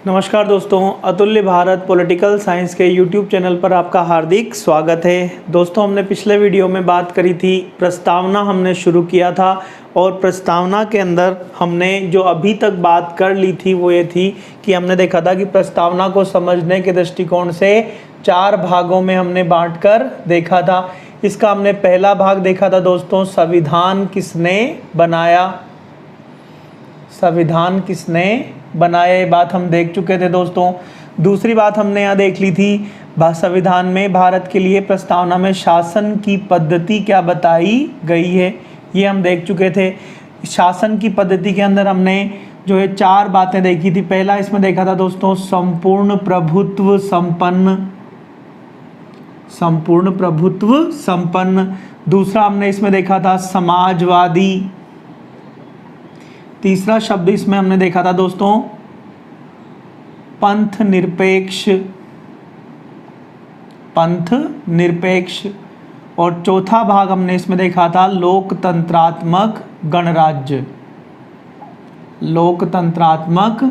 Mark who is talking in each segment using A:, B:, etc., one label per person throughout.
A: नमस्कार दोस्तों, अतुल्य भारत पॉलिटिकल साइंस के YouTube चैनल पर आपका हार्दिक स्वागत है। दोस्तों, हमने पिछले वीडियो में बात करी थी, प्रस्तावना हमने शुरू किया था और प्रस्तावना के अंदर हमने जो अभी तक बात कर ली थी वो ये थी कि हमने देखा था कि प्रस्तावना को समझने के दृष्टिकोण से 4 भागों में हमने बांट कर देखा था। इसका हमने पहला भाग देखा था दोस्तों, संविधान किसने बनाया। संविधान किसने बनाया, ये बात हम देख चुके थे दोस्तों। दूसरी बात हमने यहाँ देख ली थी, संविधान में भारत के लिए प्रस्तावना में शासन की पद्धति क्या बताई गई है, ये हम देख चुके थे। शासन की पद्धति के अंदर हमने जो है 4 बातें देखी थी। पहला इसमें देखा था दोस्तों, संपूर्ण प्रभुत्व संपन्न, संपूर्ण प्रभुत्व संपन्न। दूसरा हमने इसमें देखा था समाजवादी। तीसरा शब्द इसमें हमने देखा था दोस्तों, पंथ निरपेक्ष, पंथ निरपेक्ष। और चौथा भाग हमने इसमें देखा था लोकतंत्रात्मक गणराज्य, लोकतंत्रात्मक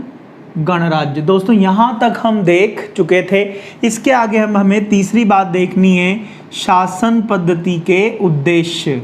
A: गणराज्य। दोस्तों, यहां तक हम देख चुके थे। इसके आगे हमें तीसरी बात देखनी है, शासन पद्धति के उद्देश्य,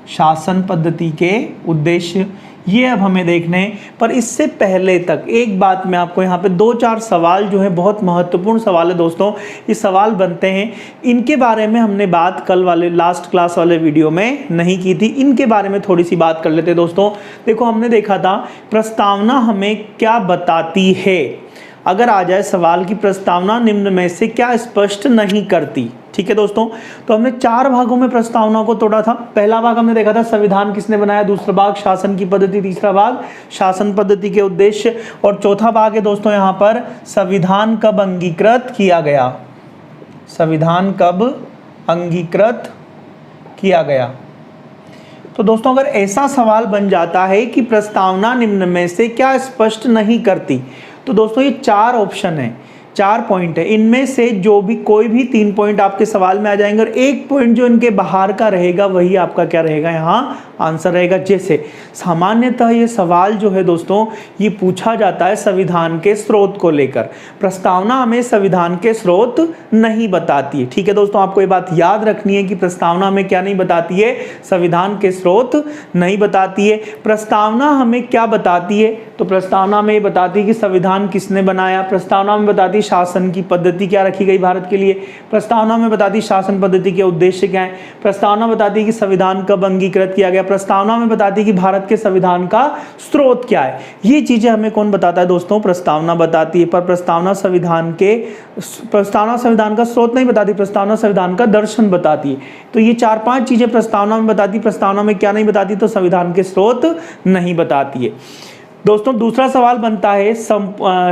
A: शासन पद्धति के उद्देश्य, ये अब हमें देखने हैं। पर इससे पहले तक एक बात मैं आपको यहाँ पे 2-4 सवाल जो है बहुत महत्वपूर्ण सवाल है दोस्तों, ये सवाल बनते हैं, इनके बारे में हमने बात कल वाले लास्ट क्लास वाले वीडियो में नहीं की थी। इनके बारे में थोड़ी सी बात कर लेते हैं दोस्तों। देखो, हमने देखा था प्रस्तावना हमें क्या बताती है। अगर आ जाए सवाल की प्रस्तावना निम्न में से क्या स्पष्ट नहीं करती, ठीक है दोस्तों। तो हमने 4 भागों में प्रस्तावना को तोड़ा था। पहला भाग हमने देखा था संविधान किसने बनाया, दूसरा भाग शासन की पद्धति, तीसरा भाग शासन पद्धति के उद्देश्य, और चौथा भाग है दोस्तों यहाँ पर संविधान कब अंगीकृत किया गया, संविधान कब अंगीकृत किया गया। तो दोस्तों, अगर ऐसा सवाल बन जाता है कि प्रस्तावना निम्न में से क्या स्पष्ट नहीं करती, तो दोस्तों ये 4 ऑप्शन है, 4 पॉइंट है। इनमें से जो भी कोई भी 3 पॉइंट आपके सवाल में आ जाएंगे और 1 पॉइंट जो इनके बाहर का रहेगा वही आपका क्या रहेगा, यहाँ आंसर रहेगा। जैसे सामान्यतः ये सवाल जो है दोस्तों, ये पूछा जाता है संविधान के स्रोत को लेकर। प्रस्तावना हमें संविधान के स्रोत नहीं बताती है, ठीक है दोस्तों। आपको ये बात याद रखनी है कि प्रस्तावना हमें क्या नहीं बताती है, संविधान के स्रोत नहीं बताती है। प्रस्तावना हमें क्या बताती है, तो प्रस्तावना में ये बताती है कि संविधान किसने बनाया, प्रस्तावना में बताती है शासन की पद्धति क्या रखी गई भारत के लिए, प्रस्तावना में बताती है शासन पद्धति के उद्देश्य क्या है, प्रस्तावना बताती है कि संविधान कब अंगीकृत किया गया, प्रस्तावना में बताती है कि भारत के संविधान का स्रोत क्या है। ये चीजें हमें कौन बताता है दोस्तों, प्रस्तावना बताती है। पर प्रस्तावना संविधान का स्रोत नहीं बताती, प्रस्तावना संविधान का दर्शन बताती है। तो ये 4-5 चीजें प्रस्तावना में बताती, प्रस्तावना में क्या नहीं बताती, तो संविधान के स्रोत नहीं बताती है दोस्तों। दूसरा सवाल बनता है,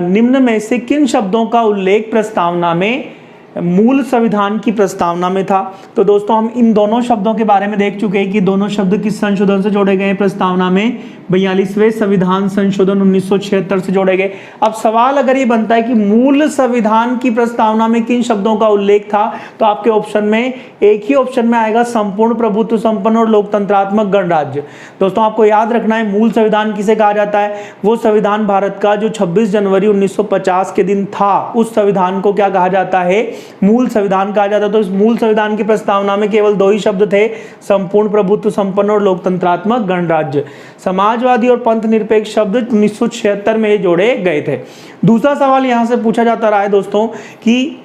A: निम्न में से किन शब्दों का उल्लेख प्रस्तावना में मूल संविधान की प्रस्तावना में था। तो दोस्तों, हम इन दोनों शब्दों के बारे में देख चुके हैं कि दोनों शब्द किस संशोधन से जोड़े गए हैं प्रस्तावना में, 42वें संविधान संशोधन 1976 से जोड़े गए। अब सवाल अगर ये बनता है कि मूल संविधान की प्रस्तावना में किन शब्दों का उल्लेख था, तो आपके ऑप्शन में एक ही ऑप्शन में आएगा संपूर्ण प्रभुत्व संपन्न और लोकतंत्रात्मक गणराज्य। दोस्तों, आपको याद रखना है, मूल संविधान किसे कहा जाता है, वो संविधान भारत का जो 26 जनवरी 1950 के दिन था, उस संविधान को क्या कहा जाता है, मूल संविधान कहा जाता है। तो इस मूल संविधान की प्रस्तावना में केवल 2 ही शब्द थे, संपूर्ण प्रभुत्व संपन्न और लोकतंत्रात्मक गणराज्य। समाजवादी और पंथ निरपेक्ष शब्द 1976 में जोड़े गए थे। दूसरा सवाल यहां से पूछा जाता रहा है दोस्तों कि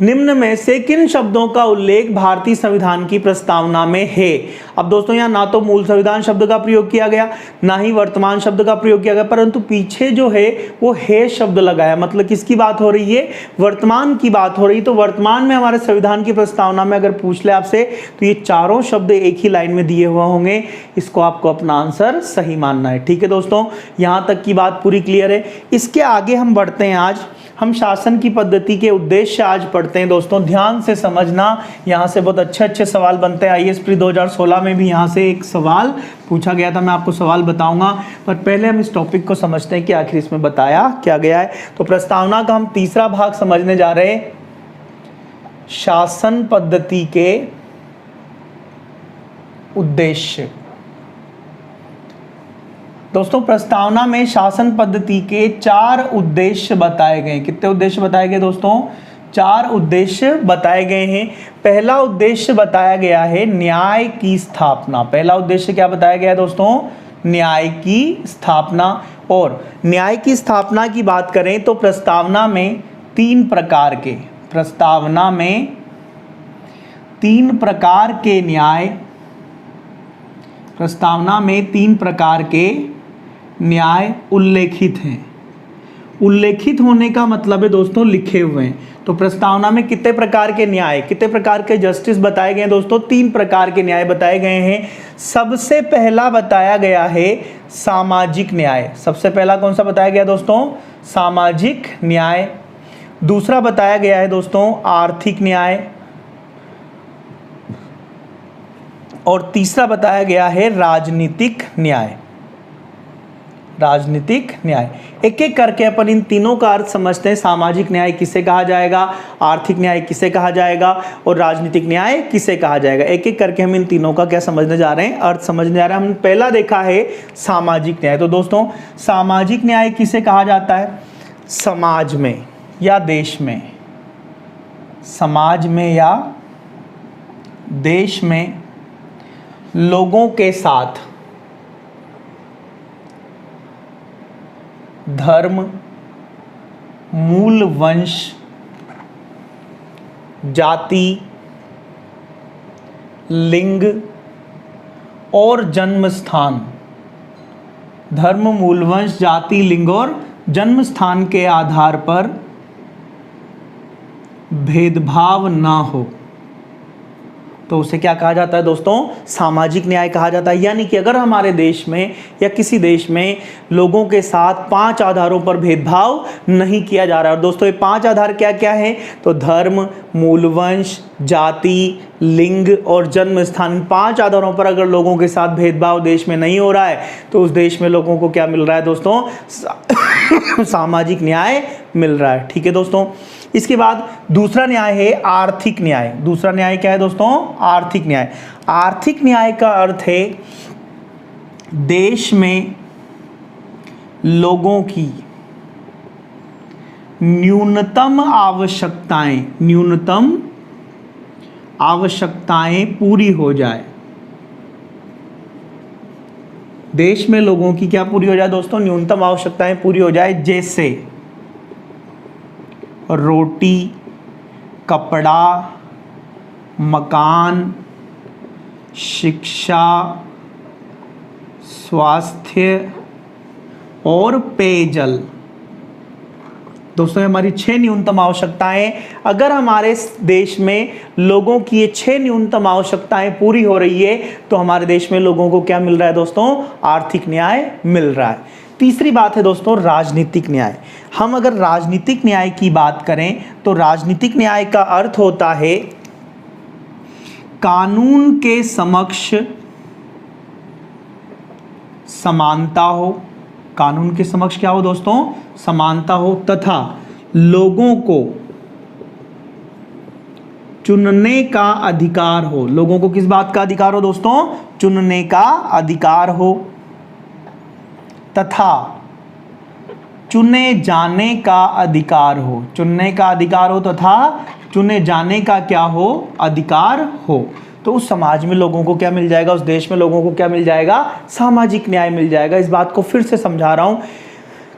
A: निम्न में से किन शब्दों का उल्लेख भारतीय संविधान की प्रस्तावना में है। अब दोस्तों, यहाँ ना तो मूल संविधान शब्द का प्रयोग किया गया, ना ही वर्तमान शब्द का प्रयोग किया गया, परंतु पीछे जो है वो है शब्द लगाया। मतलब किसकी बात हो रही है, वर्तमान की बात हो रही। तो वर्तमान में हमारे संविधान की प्रस्तावना में अगर पूछ ले आपसे, तो ये 4 शब्द एक ही लाइन में दिए हुए होंगे। इसको आपको अपना आंसर सही मानना है, ठीक है दोस्तों। यहाँ तक की बात पूरी क्लियर है। इसके आगे हम बढ़ते हैं। आज हम शासन की पद्धति के उद्देश्य आज पढ़ते हैं दोस्तों। ध्यान से समझना, यहाँ से बहुत अच्छे सवाल बनते हैं। आईएएस प्री 2016 में भी यहाँ से एक सवाल पूछा गया था, मैं आपको सवाल बताऊंगा। पर पहले हम इस टॉपिक को समझते हैं कि आखिर इसमें बताया क्या गया है। तो प्रस्तावना का हम तीसरा भाग समझने जा रहे हैं, शासन पद्धति के उद्देश्य। दोस्तों प्रस्तावना में शासन पद्धति के 4 उद्देश्य बताए गए। कितने उद्देश्य बताए गए दोस्तों? 4 उद्देश्य बताए गए हैं। पहला उद्देश्य बताया गया है न्याय की स्थापना। पहला उद्देश्य क्या बताया गया है दोस्तों? न्याय की स्थापना। और न्याय की स्थापना की बात करें तो प्रस्तावना में 3 प्रकार के न्याय, प्रस्तावना में 3 प्रकार के न्याय उल्लेखित हैं। उल्लेखित होने का मतलब है दोस्तों लिखे हुए हैं। तो प्रस्तावना में कितने प्रकार के न्याय, कितने प्रकार के जस्टिस बताए गए हैं दोस्तों? 3 प्रकार के न्याय बताए गए हैं। सबसे पहला बताया गया है सामाजिक न्याय। सबसे पहला कौन सा बताया गया दोस्तों? सामाजिक न्याय। दूसरा बताया गया है दोस्तों आर्थिक न्याय। और तीसरा बताया गया है राजनीतिक न्याय। राजनीतिक न्याय। एक एक करके अपन इन तीनों का अर्थ समझते हैं। सामाजिक न्याय किसे कहा जाएगा, आर्थिक न्याय किसे कहा जाएगा और राजनीतिक न्याय किसे कहा जाएगा। एक एक करके हम इन तीनों का क्या समझने जा रहे हैं, अर्थ समझने जा रहे हैं। हम पहला देखा है सामाजिक न्याय। तो दोस्तों सामाजिक न्याय किसे कहा जाता है? समाज में या देश में, समाज में या देश में लोगों के साथ धर्म, मूल वंश, जाति, लिंग और जन्म स्थान, धर्म, मूल वंश, जाति, लिंग और जन्म स्थान के आधार पर भेदभाव ना हो तो उसे क्या कहा जाता है दोस्तों? सामाजिक न्याय कहा जाता है। यानी कि अगर हमारे देश में या किसी देश में लोगों के साथ 5 आधारों पर भेदभाव नहीं किया जा रहा है। और दोस्तों ये 5 आधार क्या क्या है? तो धर्म, मूल वंश, जाति, लिंग और जन्म स्थान, 5 आधारों पर अगर लोगों के साथ भेदभाव देश में नहीं हो रहा है तो उस देश में लोगों को क्या मिल रहा है दोस्तों? सामाजिक न्याय मिल रहा है। ठीक है दोस्तों। इसके बाद दूसरा न्याय है आर्थिक न्याय। दूसरा न्याय क्या है दोस्तों? आर्थिक न्याय। आर्थिक न्याय का अर्थ है देश में लोगों की न्यूनतम आवश्यकताएं पूरी हो जाए। देश में लोगों की क्या पूरी हो जाए दोस्तों? न्यूनतम आवश्यकताएं पूरी हो जाए। जैसे रोटी, कपड़ा, मकान, शिक्षा, स्वास्थ्य और पेयजल। दोस्तों हमारी 6 न्यूनतम आवश्यकताएं, अगर हमारे देश में लोगों की ये 6 न्यूनतम आवश्यकताएं पूरी हो रही है तो हमारे देश में लोगों को क्या मिल रहा है दोस्तों? आर्थिक न्याय मिल रहा है। तीसरी बात है दोस्तों राजनीतिक न्याय। हम अगर राजनीतिक न्याय की बात करें तो राजनीतिक न्याय का अर्थ होता है कानून के समक्ष समानता हो। कानून के समक्ष क्या हो दोस्तों? समानता हो तथा लोगों को चुनने का अधिकार हो। लोगों को किस बात का अधिकार हो दोस्तों? चुनने का अधिकार हो तथा चुने जाने का अधिकार हो। चुनने का अधिकार हो तथा चुने जाने का क्या हो? अधिकार हो। तो उस समाज में लोगों को क्या मिल जाएगा? उस देश में लोगों को क्या मिल जाएगा? सामाजिक न्याय मिल जाएगा। इस बात को फिर से समझा रहा हूं।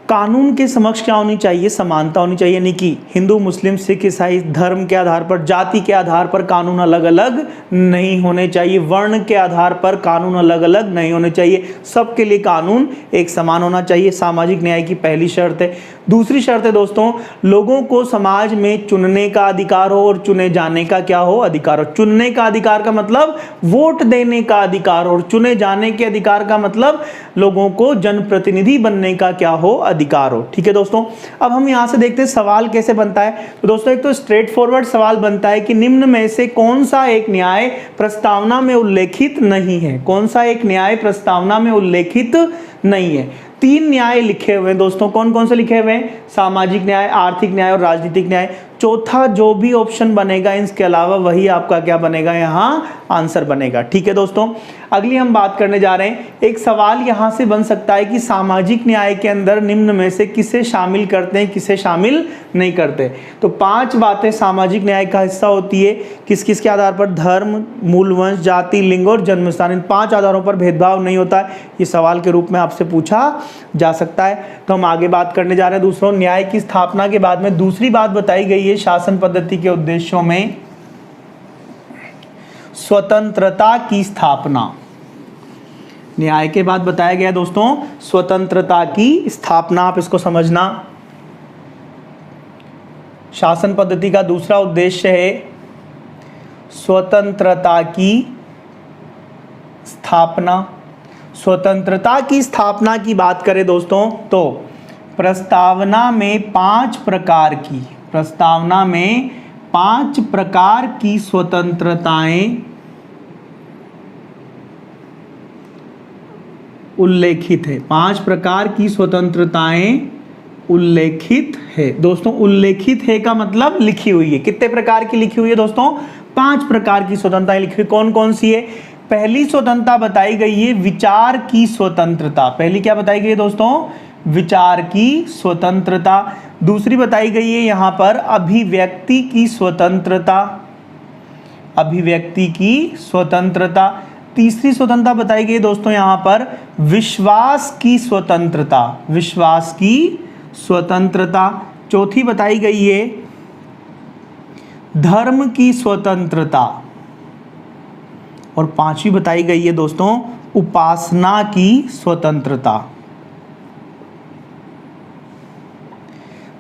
A: कानून के समक्ष क्या होनी चाहिए? समानता होनी चाहिए। यानी कि हिंदू, मुस्लिम, सिख, ईसाई धर्म के आधार पर, जाति के आधार पर कानून अलग अलग नहीं होने चाहिए। वर्ण के आधार पर कानून अलग अलग नहीं होने चाहिए। सबके लिए कानून एक समान होना चाहिए। सामाजिक न्याय की पहली शर्त है। दूसरी शर्त है दोस्तों लोगों को समाज में चुनने का अधिकार हो और चुने जाने का क्या हो? अधिकार हो। चुनने का अधिकार का मतलब वोट देने का अधिकार हो और चुने जाने के अधिकार का मतलब लोगों को जनप्रतिनिधि बनने का क्या हो? अधिकार हो। ठीक है दोस्तों। अब हम यहां से देखते हैं सवाल कैसे बनता है। तो दोस्तों एक तो स्ट्रेट फॉरवर्ड सवाल बनता है कि निम्न में से कौन सा एक न्याय प्रस्तावना में उल्लेखित नहीं है? कौन सा एक न्याय प्रस्तावना में उल्लेखित नहीं है? 3 न्याय लिखे हुए हैं दोस्तों। कौन कौन से लिखे हुए हैं? सामाजिक न्याय, आर्थिक न्याय और राजनीतिक न्याय। चौथा जो भी ऑप्शन बनेगा इसके अलावा वही आपका क्या बनेगा? यहाँ आंसर बनेगा। ठीक है दोस्तों। अगली हम बात करने जा रहे हैं, एक सवाल यहाँ से बन सकता है कि सामाजिक न्याय के अंदर निम्न में से किसे शामिल करते हैं, किसे शामिल नहीं करते। तो 5 बातें सामाजिक न्याय का हिस्सा होती है, किस किस के आधार पर, धर्म, मूल वंश, जाति, लिंग और जन्म स्थान, इन 5 आधारों पर भेदभाव नहीं होता है। ये सवाल के रूप में आपसे पूछा जा सकता है। तो हम आगे बात करने जा रहे हैं दूसरों, न्याय की स्थापना के बाद में दूसरी बात बताई गई है शासन पद्धति के उद्देश्यों में स्वतंत्रता की स्थापना। न्याय के बाद बताया गया दोस्तों स्वतंत्रता की स्थापना, आप इसको समझना। शासन पद्धति का दूसरा उद्देश्य है स्वतंत्रता की स्थापना। स्वतंत्रता की स्थापना की बात करें दोस्तों तो प्रस्तावना में 5 प्रकार की स्वतंत्रताएं उल्लेखित है। 5 प्रकार की स्वतंत्रताएं उल्लेखित है। दोस्तों उल्लेखित है का मतलब लिखी हुई है। कितने प्रकार की लिखी हुई है दोस्तों? 5 प्रकार की स्वतंत्रताएं लिखी हुई। कौन कौन सी है? पहली स्वतंत्रता बताई गई है विचार की स्वतंत्रता। पहली क्या बताई गई है दोस्तों? विचार की स्वतंत्रता। दूसरी बताई गई है यहां पर अभिव्यक्ति की स्वतंत्रता। अभिव्यक्ति की स्वतंत्रता। तीसरी स्वतंत्रता बताई गई दोस्तों यहां पर विश्वास की स्वतंत्रता। विश्वास की स्वतंत्रता। चौथी बताई गई है धर्म की स्वतंत्रता। और 5वीं बताई गई है दोस्तों उपासना की स्वतंत्रता।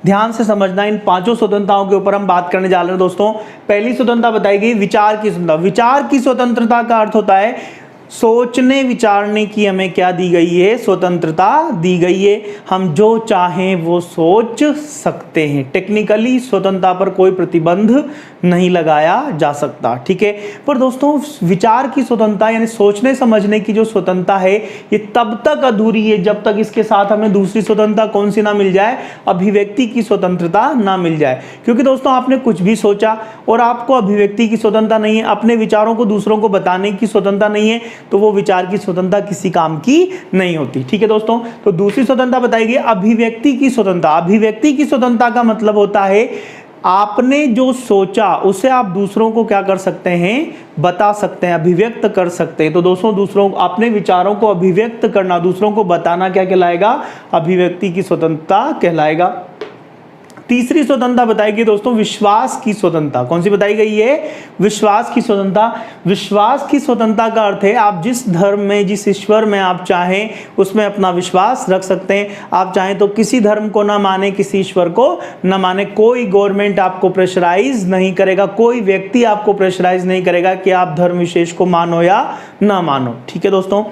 A: ध्यान से समझना, इन 5 स्वतंत्रताओं के ऊपर हम बात करने जा रहे हैं दोस्तों। पहली स्वतंत्रता बताई गई विचार की स्वतंत्रता। विचार की स्वतंत्रता का अर्थ होता है सोचने विचारने की हमें क्या दी गई है? स्वतंत्रता दी गई है। हम जो चाहें वो सोच सकते हैं। टेक्निकली स्वतंत्रता पर कोई प्रतिबंध नहीं लगाया जा सकता, ठीक है। पर दोस्तों विचार की स्वतंत्रता यानी सोचने समझने की जो स्वतंत्रता है ये तब तक अधूरी है जब तक इसके साथ हमें दूसरी स्वतंत्रता कौन सी ना मिल जाए? अभिव्यक्ति की स्वतंत्रता ना मिल जाए। क्योंकि दोस्तों आपने कुछ भी सोचा और आपको अभिव्यक्ति की स्वतंत्रता नहीं है, अपने विचारों को दूसरों को बताने की स्वतंत्रता नहीं है, तो वो विचार की स्वतंत्रता किसी काम की नहीं होती, ठीक है दोस्तों। तो दूसरी स्वतंत्रता बताई गई अभिव्यक्ति की स्वतंत्रता। अभिव्यक्ति की स्वतंत्रता का मतलब होता है आपने जो सोचा उसे आप दूसरों को क्या कर सकते हैं? बता सकते हैं, अभिव्यक्त कर सकते हैं। तो दोस्तों दूसरों अपने विचारों को अभिव्यक्त करना, दूसरों को बताना क्या कहलाएगा? अभिव्यक्ति की स्वतंत्रता कहलाएगा। तीसरी स्वतंत्रता बताई गई दोस्तों विश्वास की स्वतंत्रता। कौन सी बताई गई है? विश्वास की स्वतंत्रता। विश्वास की स्वतंत्रता का अर्थ है आप जिस धर्म में, जिस ईश्वर में आप चाहें उसमें अपना विश्वास रख सकते हैं। आप चाहें तो किसी धर्म को ना माने, किसी ईश्वर को ना माने। कोई गवर्नमेंट आपको प्रेशराइज नहीं करेगा, कोई व्यक्ति आपको प्रेशराइज नहीं करेगा कि आप धर्म विशेष को मानो या ना मानो, ठीक है दोस्तों।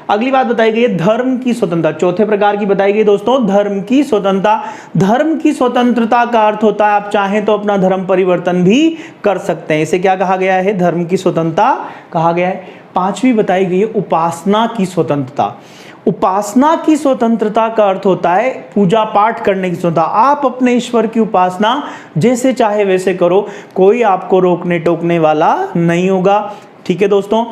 A: अगली बात बताई गई है धर्म की स्वतंत्रता। चौथे प्रकार की बताई गई दोस्तों धर्म की स्वतंत्रता। धर्म की स्वतंत्रता का अर्थ होता है आप चाहें तो अपना धर्म परिवर्तन भी कर सकते हैं। इसे क्या कहा गया है? धर्म की स्वतंत्रता कहा गया है। 5वीं बताई गई है उपासना की स्वतंत्रता। उपासना की स्वतंत्रता का अर्थ होता है पूजा पाठ करने की स्वतंत्रता। आप अपने ईश्वर की उपासना जैसे चाहे वैसे करो, कोई आपको रोकने टोकने वाला नहीं होगा, ठीक है दोस्तों।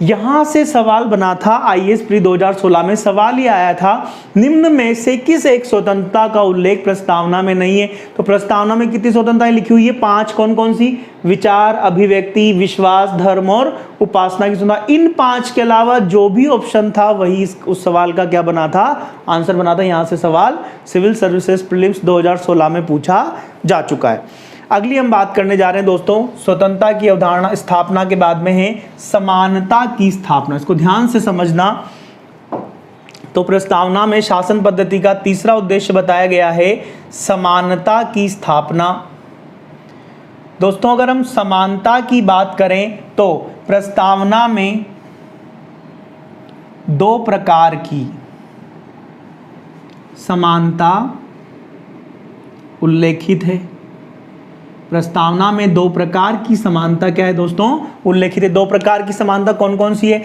A: यहां से सवाल बना था आईएएस प्री 2016 में। सवाल ये आया था निम्न में से किस एक स्वतंत्रता का उल्लेख प्रस्तावना में नहीं है? तो प्रस्तावना में कितनी स्वतंत्रताएं लिखी हुई है? 5। कौन कौन सी? विचार, अभिव्यक्ति, विश्वास, धर्म और उपासना की स्वतंत्रता। इन 5 के अलावा जो भी ऑप्शन था वही उस सवाल का क्या बना था? आंसर बना था। यहां से सवाल सिविल सर्विसेज प्रीलिम्स 2016 में पूछा जा चुका है। अगली हम बात करने जा रहे हैं दोस्तों स्वतंत्रता की अवधारणा स्थापना के बाद में है समानता की स्थापना। इसको ध्यान से समझना। तो प्रस्तावना में शासन पद्धति का तीसरा उद्देश्य बताया गया है समानता की स्थापना। दोस्तों अगर हम समानता की बात करें तो प्रस्तावना में 2 प्रकार की समानता उल्लेखित है। प्रस्तावना में 2 प्रकार की समानता क्या है दोस्तों? उल्लेखित है। 2 प्रकार की समानता कौन कौन सी है?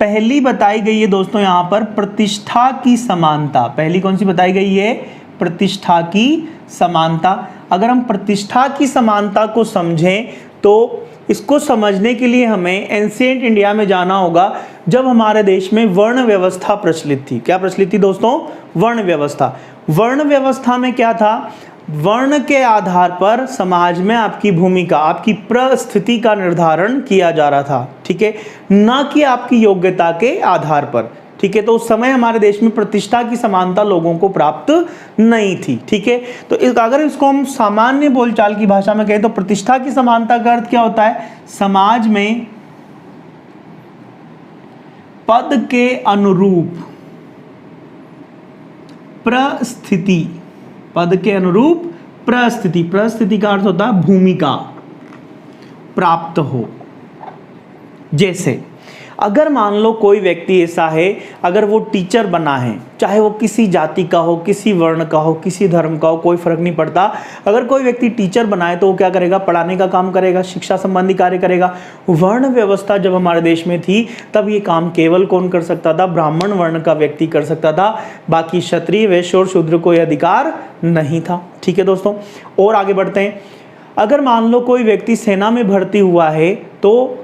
A: पहली बताई गई है दोस्तों यहां पर प्रतिष्ठा की समानता। पहली कौन सी बताई गई है? प्रतिष्ठा की समानता। अगर हम प्रतिष्ठा की समानता को समझें तो इसको समझने के लिए हमें एंशिएंट इंडिया में जाना होगा, जब हमारे देश में वर्ण व्यवस्था प्रचलित थी। क्या प्रचलित थी दोस्तों? वर्ण व्यवस्था। वर्ण व्यवस्था में क्या था? वर्ण के आधार पर समाज में आपकी भूमिका, आपकी परिस्थिति का निर्धारण किया जा रहा था, ठीक है, ना कि आपकी योग्यता के आधार पर, ठीक है। तो उस समय हमारे देश में प्रतिष्ठा की समानता लोगों को प्राप्त नहीं थी, ठीक है। तो अगर इसको हम सामान्य बोलचाल की भाषा में कहें तो प्रतिष्ठा की समानता का अर्थ क्या होता है? समाज में पद के अनुरूप परिस्थिति, पद के अनुरूप परिस्थिति, परिस्थिति का अर्थ होता है भूमिका प्राप्त हो। जैसे अगर मान लो कोई व्यक्ति ऐसा है, अगर वो टीचर बना है, चाहे वो किसी जाति का हो, किसी वर्ण का हो, किसी धर्म का हो, कोई फर्क नहीं पड़ता, अगर कोई व्यक्ति टीचर बना है तो वो क्या करेगा? पढ़ाने का काम करेगा, शिक्षा संबंधी कार्य करेगा। वर्ण व्यवस्था जब हमारे देश में थी तब ये काम केवल कौन कर सकता था? ब्राह्मण वर्ण का व्यक्ति कर सकता था, बाकी क्षत्रिय, वैश्य और शूद्र को यह अधिकार नहीं था, ठीक है दोस्तों। और आगे बढ़ते हैं। अगर मान लो कोई व्यक्ति सेना में भर्ती हुआ है तो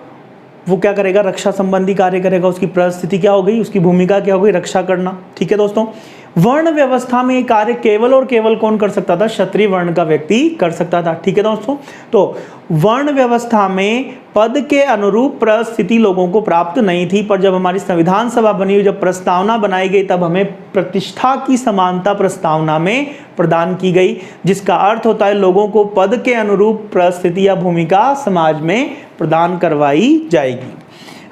A: वो क्या करेगा? रक्षा संबंधी कार्य करेगा। उसकी परिस्थिति क्या हो गई? उसकी भूमिका क्या हो गई? रक्षा करना, ठीक है दोस्तों। वर्ण व्यवस्था में ये कार्य केवल और केवल कौन कर सकता था? क्षत्रिय वर्ण का व्यक्ति कर सकता था, ठीक है दोस्तों। तो वर्ण व्यवस्था में पद के अनुरूप परिस्थिति लोगों को प्राप्त नहीं थी, पर जब हमारी संविधान सभा बनी, जब प्रस्तावना बनाई गई, तब हमें प्रतिष्ठा की समानता प्रस्तावना में प्रदान की गई, जिसका अर्थ होता है लोगों को पद के अनुरूप परिस्थिति या भूमिका समाज में प्रदान करवाई जाएगी।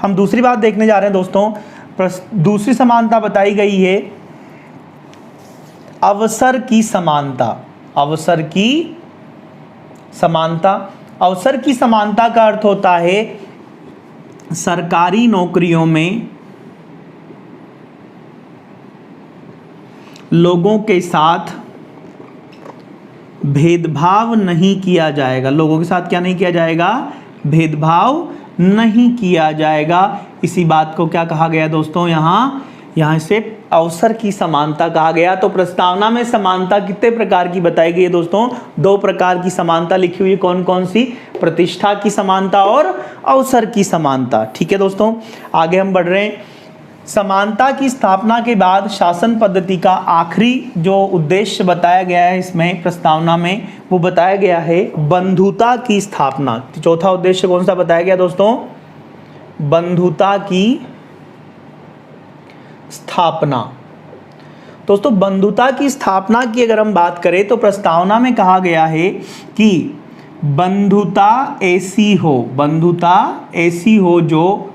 A: हम दूसरी बात देखने जा रहे हैं दोस्तों। दूसरी समानता बताई गई है अवसर की समानता। अवसर की समानता, अवसर की समानता का अर्थ होता है सरकारी नौकरियों में लोगों के साथ भेदभाव नहीं किया जाएगा। लोगों के साथ क्या नहीं किया जाएगा? भेदभाव नहीं किया जाएगा। इसी बात को क्या कहा गया दोस्तों? यहाँ से अवसर की समानता कहा गया। तो प्रस्तावना में समानता कितने प्रकार की बताई गई है दोस्तों? 2 प्रकार की समानता लिखी हुई है। कौन कौन सी? प्रतिष्ठा की समानता और अवसर की समानता, ठीक है दोस्तों। आगे हम बढ़ रहे हैं। समानता की स्थापना के बाद शासन पद्धति का आखिरी जो उद्देश्य बताया गया है इसमें प्रस्तावना में, वो बताया गया है बंधुता की स्थापना। चौथा उद्देश्य कौन सा बताया गया दोस्तों? बंधुता की स्थापना। दोस्तों बंधुता की स्थापना की अगर हम बात करें तो प्रस्तावना में कहा गया है कि बंधुता ऐसी हो, बंधुता ऐसी हो जो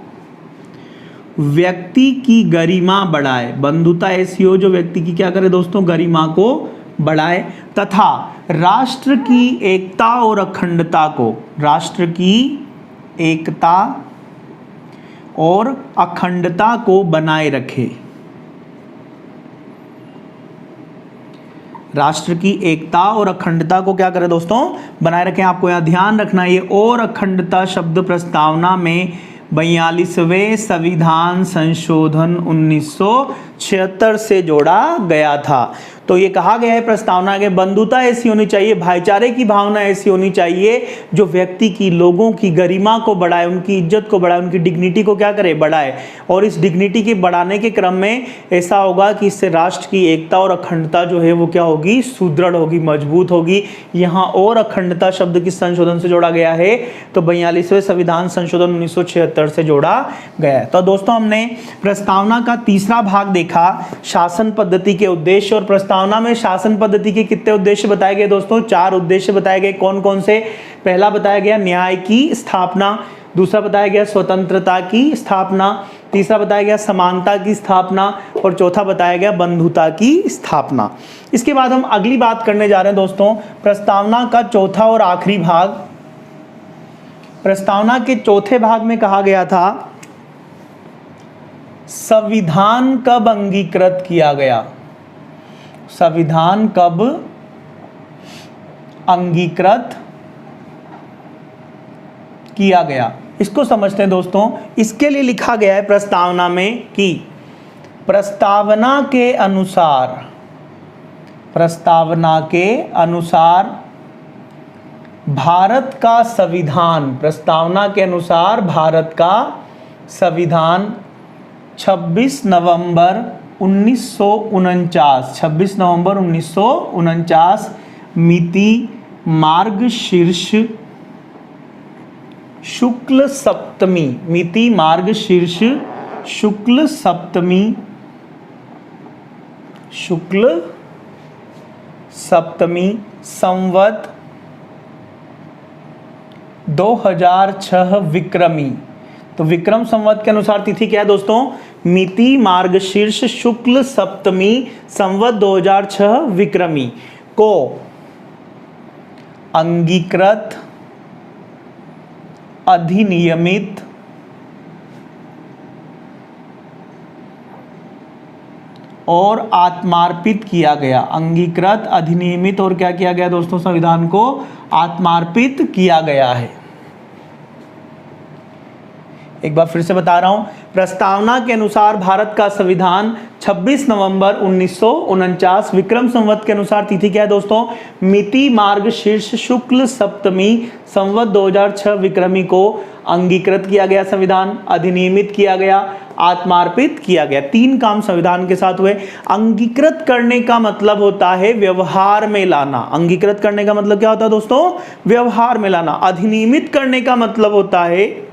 A: व्यक्ति की गरिमा बढ़ाए। बंधुता ऐसी हो जो व्यक्ति की क्या करे दोस्तों? गरिमा को बढ़ाए, तथा राष्ट्र की एकता और अखंडता को, राष्ट्र की एकता और अखंडता को बनाए रखे। राष्ट्र की एकता और अखंडता को क्या करे दोस्तों? बनाए रखें। आपको यहाँ ध्यान रखना, ये और अखंडता शब्द प्रस्तावना में 42वें संविधान संशोधन 1976 से जोड़ा गया था। तो ये कहा गया है प्रस्तावना के बंधुता ऐसी होनी चाहिए, भाईचारे की भावना ऐसी होनी चाहिए जो व्यक्ति की, लोगों की गरिमा को बढ़ाए, उनकी इज्जत को बढ़ाए, उनकी डिग्निटी को क्या करे? बढ़ाए। और इस डिग्निटी के बढ़ाने के क्रम में ऐसा होगा कि इससे राष्ट्र की एकता और अखंडता जो है वो क्या होगी? सुदृढ़ होगी, मजबूत होगी। यहाँ और अखंडता शब्द किस संशोधन से जोड़ा गया है? तो 42वें संविधान संशोधन 1976 से जोड़ा गया है। तो दोस्तों हमने प्रस्तावना का तीसरा भाग देखा, शासन पद्धति के उद्देश्य। और प्रस्तावना में शासन पद्धति के कितने उद्देश्य बताए गए दोस्तों? 4 उद्देश्य बताए गए। कौन कौन से? पहला बताया गया न्याय की स्थापना, दूसरा बताया गया स्वतंत्रता की स्थापना, तीसरा बताया गया समानता की स्थापना और चौथा बताया गया बंधुता की स्थापना। इसके बाद हम अगली बात करने जा रहे हैं दोस्तों, प्रस्तावना का चौथा और आखिरी भाग। प्रस्तावना के चौथे भाग में कहा गया था संविधान कब अंगीकृत किया गया? संविधान कब अंगीकृत किया गया? इसको समझते हैं दोस्तों। इसके लिए लिखा गया है प्रस्तावना में कि प्रस्तावना के अनुसार, प्रस्तावना के अनुसार भारत का संविधान, प्रस्तावना के अनुसार भारत का संविधान 26 नवंबर 1949, 26 नवंबर 1949 मिति मार्गशीर्ष शुक्ल सप्तमी, मिति मार्गशीर्ष शुक्ल सप्तमी, शुक्ल सप्तमी संवत 2006 विक्रमी। तो विक्रम संवत के अनुसार तिथि क्या है दोस्तों? मिति मार्गशीर्ष शुक्ल सप्तमी संवत 2006 विक्रमी को अंगीकृत, अधिनियमित और आत्मार्पित किया गया। अंगीकृत, अधिनियमित और क्या किया गया दोस्तों? संविधान को आत्मार्पित किया गया है। एक बार फिर से बता रहा हूं, प्रस्तावना के अनुसार भारत का संविधान 26 नवंबर 1949 विक्रम संवत के अनुसार तिथि क्या है दोस्तों? मिति मार्गशीर्ष शुक्ल सप्तमी संवत 2006 विक्रमी को अंगीकृत किया गया संविधान, अधिनियमित किया गया, आत्मार्पित किया गया। 3 काम संविधान के साथ हुए। अंगीकृत करने का मतलब होता है व्यवहार में लाना। अंगीकृत करने का मतलब क्या होता है दोस्तों? व्यवहार में लाना। अधिनियमित करने का मतलब होता है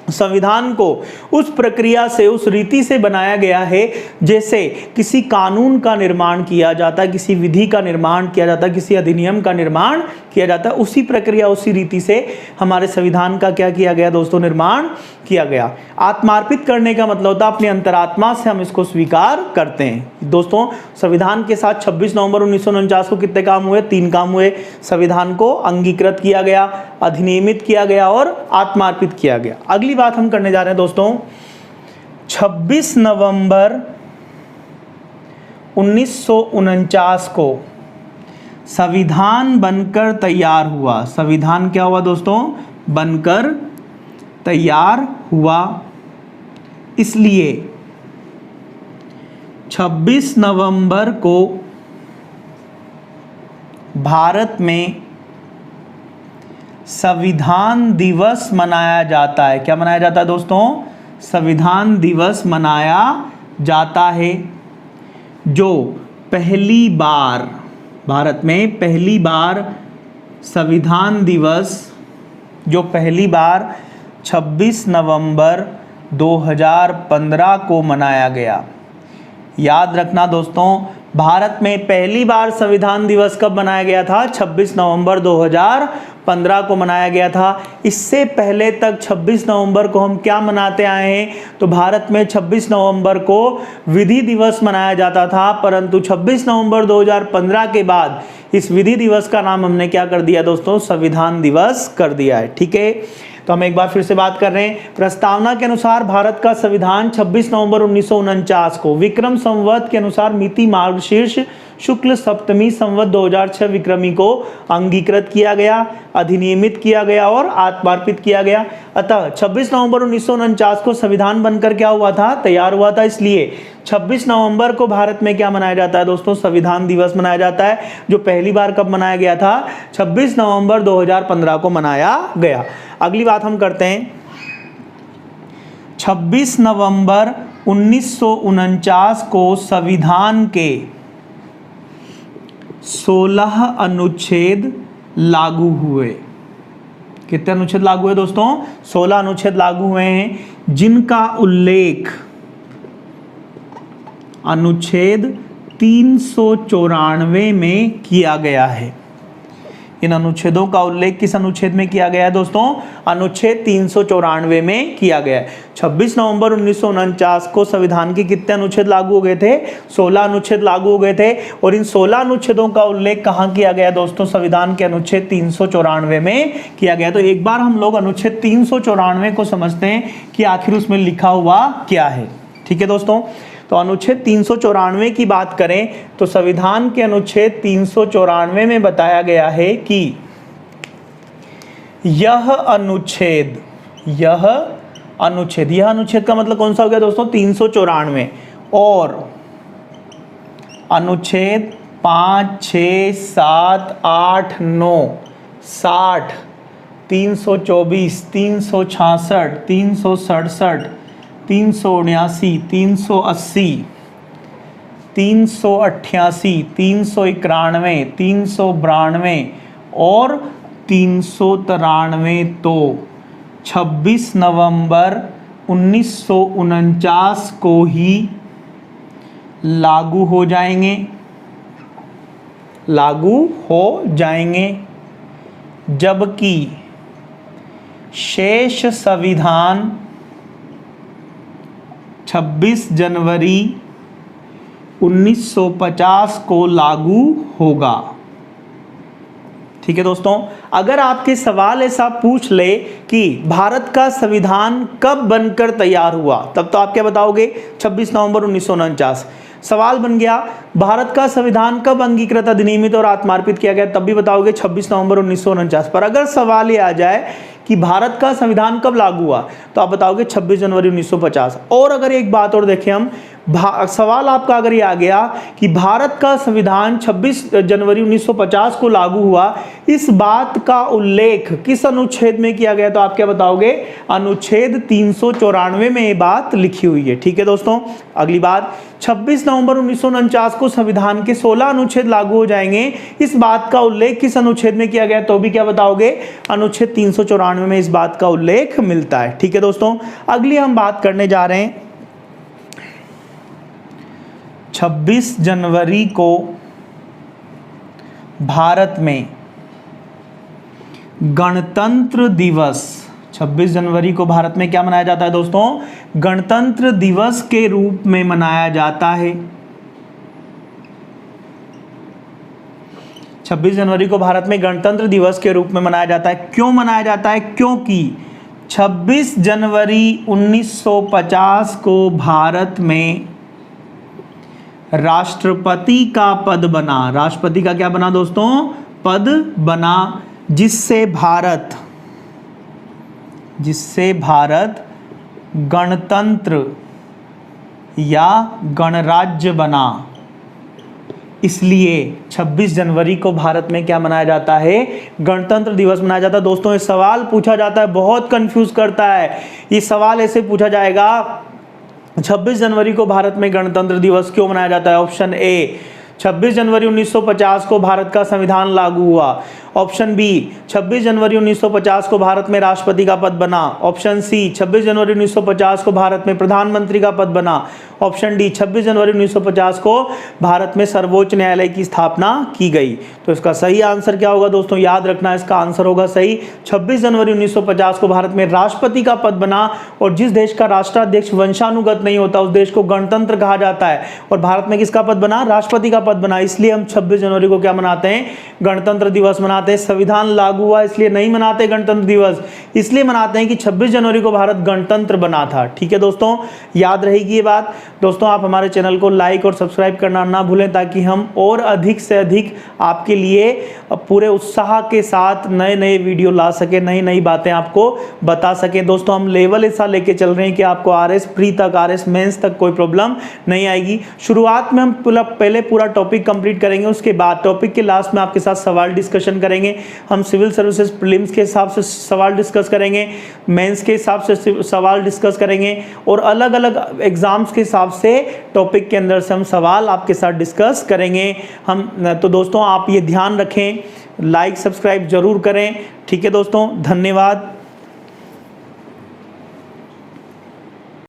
A: संविधान को उस प्रक्रिया से, उस रीति से बनाया गया है जैसे किसी कानून का निर्माण किया जाता है, किसी विधि का निर्माण किया जाता है, किसी अधिनियम का निर्माण किया जाता है। उसी प्रक्रिया, उसी रीति से हमारे संविधान का क्या किया गया दोस्तों? निर्माण किया गया। आत्मार्पित करने का मतलब होता है अपनी अंतरात्मा से हम इसको स्वीकार करते हैं। दोस्तों संविधान के साथ 26 नवंबर 1949 को कितने काम हुए? 3 काम हुए। संविधान को अंगीकृत किया गया, अधिनियमित किया गया और आत्मार्पित किया गया। अगली बात हम करने जा रहे हैं दोस्तों, 26 नवंबर 1949 को संविधान बनकर तैयार हुआ। संविधान क्या हुआ दोस्तों? बनकर तैयार हुआ। इसलिए 26 नवंबर को भारत में संविधान दिवस मनाया जाता है। क्या मनाया जाता है दोस्तों? संविधान दिवस मनाया जाता है, जो पहली बार भारत में पहली बार संविधान दिवस, जो पहली बार 26 नवंबर 2015 को मनाया गया। याद रखना दोस्तों, भारत में पहली बार संविधान दिवस कब मनाया गया था? 26 नवंबर 2015 को मनाया गया था। इससे पहले तक 26 नवंबर को हम क्या मनाते आए हैं? तो भारत में 26 नवंबर को विधि दिवस मनाया जाता था, परंतु 26 नवंबर 2015 के बाद इस विधि दिवस का नाम हमने क्या कर दिया दोस्तों? संविधान दिवस कर दिया है। ठीक है, तो हम एक बार फिर से बात कर रहे हैं। प्रस्तावना के अनुसार भारत का संविधान 26 नवंबर 1949 को विक्रम संवत के अनुसार मिति मार्गशीर्ष शुक्ल सप्तमी संवत 2006 विक्रमी को अंगीकृत किया गया, अधिनियमित किया गया और आत्मार्पित किया गया। अतः 26 नवंबर 1949 को संविधान बनकर क्या हुआ था? तैयार हुआ था। इसलिए 26 नवंबर को भारत में क्या मनाया जाता है दोस्तों? संविधान दिवस मनाया जाता है, जो पहली बार कब मनाया गया था? 26 नवंबर 2015 को मनाया गया। अगली बात हम करते हैं, 26 नवंबर 1949 को संविधान के 16 अनुच्छेद लागू हुए। कितने अनुच्छेद लागू हुए दोस्तों? 16 अनुच्छेद लागू हुए हैं, जिनका उल्लेख अनुच्छेद 394 में किया गया है। इन अनुच्छेदों का उल्लेख किस अनुच्छेद में किया गया है दोस्तों? अनुच्छेद 394 में किया गया है। 26 नवंबर 1949 को संविधान के कितने अनुच्छेद लागू हो गए थे? 16 अनुच्छेद लागू हो गए थे। और इन 16 अनुच्छेदों का उल्लेख कहाँ किया गया दोस्तों? संविधान के अनुच्छेद 394 में किया गया। तो एक बार हम लोग अनुच्छेद 394 को समझते हैं कि आखिर उसमें लिखा हुआ क्या है। ठीक है दोस्तों, तो अनुच्छेद 394 की बात करें तो संविधान के अनुच्छेद 394 में बताया गया है कि यह अनुच्छेद का मतलब कौन सा हो गया दोस्तों? 394। और अनुच्छेद 5, 6, 7, 8, 9 60, 324, 366, 367, 379, 380, 388, 391, 392 और 393 तो 26 नवंबर 1949 को ही लागू हो जाएंगे, जबकि शेष संविधान 26 जनवरी 1950 को लागू होगा। ठीक है दोस्तों, अगर आपके सवाल ऐसा पूछ ले कि भारत का संविधान कब बनकर तैयार हुआ, तब तो आप क्या बताओगे 26 नवंबर 1949। सवाल बन गया भारत का संविधान कब अंगीकृत, अधिनियमित और आत्मार्पित किया गया, तब भी बताओगे 26 नवंबर 1949। पर अगर सवाल ये आ जाए कि भारत का संविधान कब लागू हुआ, तो आप बताओगे 26 जनवरी 1950। और अगर एक बात और देखें हम, सवाल आपका अगर ये आ गया कि भारत का संविधान 26 जनवरी 1950 को लागू हुआ, इस बात का उल्लेख किस अनुच्छेद में किया गया, तो आप क्या बताओगे अनुच्छेद 394 में ये बात लिखी हुई है। ठीक है दोस्तों, अगली बात 26 नवंबर 1949 को संविधान के 16 अनुच्छेद लागू हो जाएंगे, इस बात का उल्लेख किस अनुच्छेद में किया गया, तो भी क्या बताओगे अनुच्छेद 394 में इस बात का उल्लेख मिलता है। ठीक है दोस्तों, अगली हम बात करने जा रहे हैं 26 जनवरी को भारत में गणतंत्र दिवस, 26 जनवरी को भारत में क्या मनाया जाता है दोस्तों, गणतंत्र दिवस के रूप में मनाया जाता है। 26 जनवरी को भारत में गणतंत्र दिवस के रूप में मनाया जाता है। क्यों मनाया जाता है, क्योंकि 26 जनवरी 1950 को भारत में राष्ट्रपति का पद बना, राष्ट्रपति का क्या बना दोस्तों, पद बना, जिससे भारत गणतंत्र या गणराज्य बना। इसलिए 26 जनवरी को भारत में क्या मनाया जाता है, गणतंत्र दिवस मनाया जाता है। दोस्तों ये सवाल पूछा जाता है, बहुत कंफ्यूज करता है। ये सवाल ऐसे पूछा जाएगा 26 जनवरी को भारत में गणतंत्र दिवस क्यों मनाया जाता है। ऑप्शन ए 26 जनवरी 1950 को भारत का संविधान लागू हुआ। ऑप्शन बी 26 जनवरी 1950 को भारत में राष्ट्रपति का पद बना। ऑप्शन सी 26 जनवरी 1950 को भारत में प्रधानमंत्री का पद बना। ऑप्शन डी 26 जनवरी 1950 को भारत में सर्वोच्च न्यायालय की स्थापना की गई। तो इसका सही आंसर क्या होगा दोस्तों, याद रखना इसका आंसर होगा सही 26 जनवरी 1950 को भारत में राष्ट्रपति का पद बना। और जिस देश का राष्ट्राध्यक्ष वंशानुगत नहीं होता उस देश को गणतंत्र कहा जाता है, और भारत में किसका पद बना, राष्ट्रपति का पद बना। इसलिए हम 26 जनवरी को क्या मनाते हैं, गणतंत्र दिवस मनाते हैं। संविधान लागू हुआ इसलिए नहीं मनाते गणतंत्र दिवस, इसलिए मनाते हैं कि 26 जनवरी को भारत गणतंत्र बना था। ठीक है दोस्तों, याद रहेगी ये बात। दोस्तों आप हमारे चैनल को लाइक और सब्सक्राइब करना ना भूलें, ताकि हम और अधिक से अधिक आपके लिए पूरे उत्साह के साथ नए नए वीडियो ला सके, नई नई बातें आपको बता सके। दोस्तों हम लेवल ऐसा लेके चल रहे हैं कि आपको आरएस प्री तक, आरएस मेंस तक कोई प्रॉब्लम नहीं आएगी। शुरुआत में हम पहले पूरा टॉपिक कंप्लीट करेंगे, उसके बाद टॉपिक के लास्ट में आपके साथ सवाल डिस्कशन करेंगे। हम सिविल सर्विसेज प्रीलिम्स के हिसाब से सवाल डिस्कस करेंगे, मेंस के हिसाब से सवाल डिस्कस करेंगे, और अलग अलग एग्जाम्स के हिसाब से टॉपिक के अंदर से हम सवाल आपके साथ डिस्कस करेंगे। तो दोस्तों आप ये ध्यान रखें, लाइक सब्सक्राइब जरूर करें। ठीक है दोस्तों, धन्यवाद।